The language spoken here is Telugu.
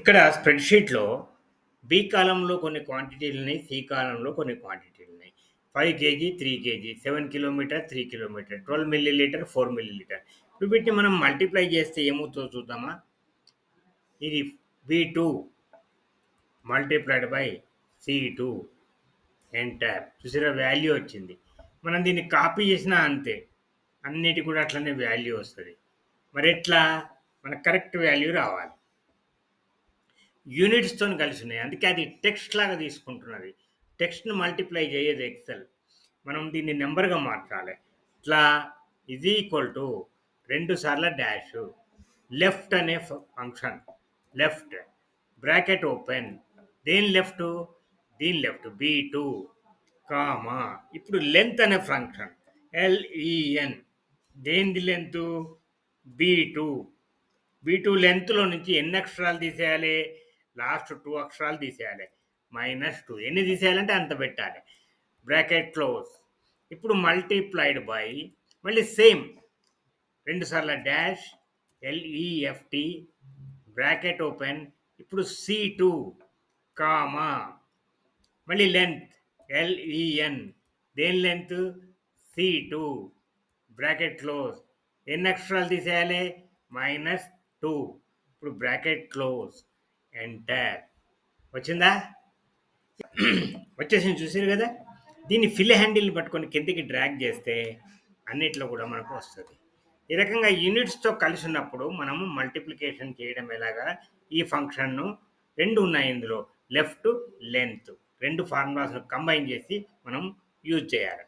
ఇక్కడ స్ప్రెడ్‌షీట్‌లో బి కాలమ్‌లో కొన్ని క్వాంటిటీలున్నాయి. సి కాలమ్‌లో కొన్ని క్వాంటిటీలున్నాయి. 5 kg, 3 kg, 7 kilometre, 3 kilometre, 12 millilitre, 4 millilitre. ఇప్పుడు వీటిని మనం మల్టిప్లై చేస్తే ఏమవుతుందో చూద్దామా? ఇది B two multiplied by C two enter. చూసారా వాల్యూ వచ్చింది. మనం దీన్ని కాపీ చేసినా అంతే. అన్నిటికి కూడా అట్లనే వాల్యూ వస్తది. మరెట్లా? మనకు కరెక్ట్ వాల్యూ రావాలి. యూనిట్స్‌తోని కలిసున్నాయి. అందుకే అది టెక్స్ట్ లాగా తీసుకుంటున్నది. టెక్స్ట్‌ని మల్టిప్లై చేయదు ఎక్సెల్. మనం దీన్ని నంబర్‌గా మార్చాలి. ఇట్లా ఈక్వల్ టు 2 సార్ల డాషు. లెఫ్ట్ అనే ఫంక్షన్. Left bracket open. దేని లెఫ్టు? దీని లెఫ్ట్ బి2 కామా. ఇప్పుడు లెంత్ అనే ఫంక్షన్. ఎల్ఈఎన్. దేనిది లెంతు? బి2. బి2 లెంత్‌లో నుంచి ఎన్ని అక్షరాలు తీసేయాలి? లాస్ట్ 2 అక్షరాలు తీసేయాలి. -2 ఎన్ని తీసేయాలంటే అంత పెట్టాలి. Bracket close. ఇప్పుడు మల్టిప్లైడ్ బై మళ్ళీ సేమ్ 2 సార్ల డాష్ ఎల్ఈఎఫ్‌టి బ్రాకెట్ ఓపెన్. ఇప్పుడు సి2 కామా మళ్ళీ లెంత్ ఎల్ఈఎన్. దేని లెంత్? C two bracket close. ఎన్ని అక్షరాలు తీసేయాలి? -2. ఇప్పుడు బ్రాకెట్ క్లోజ్ ఎంటర్. వచ్చిందా? వచ్చేసింది చూసారు కదా. దీన్ని ఫిల్ హ్యాండిల్ని పట్టుకొని కిందికి డ్రాగ్ చేస్తే అన్నిట్లో కూడా మనకు వస్తుంది. ఈ రకంగా యూనిట్స్తో కలిసి ఉన్నప్పుడు మనము మల్టిప్లికేషన్ చేయడం ఎలాగా? ఈ ఫంక్షన్ను 2 ఉన్నాయి ఇందులో. లెఫ్ట్, లెంత్ 2 ఫార్ములాస్ కంబైన్ చేసి మనం యూజ్ చేయాలి.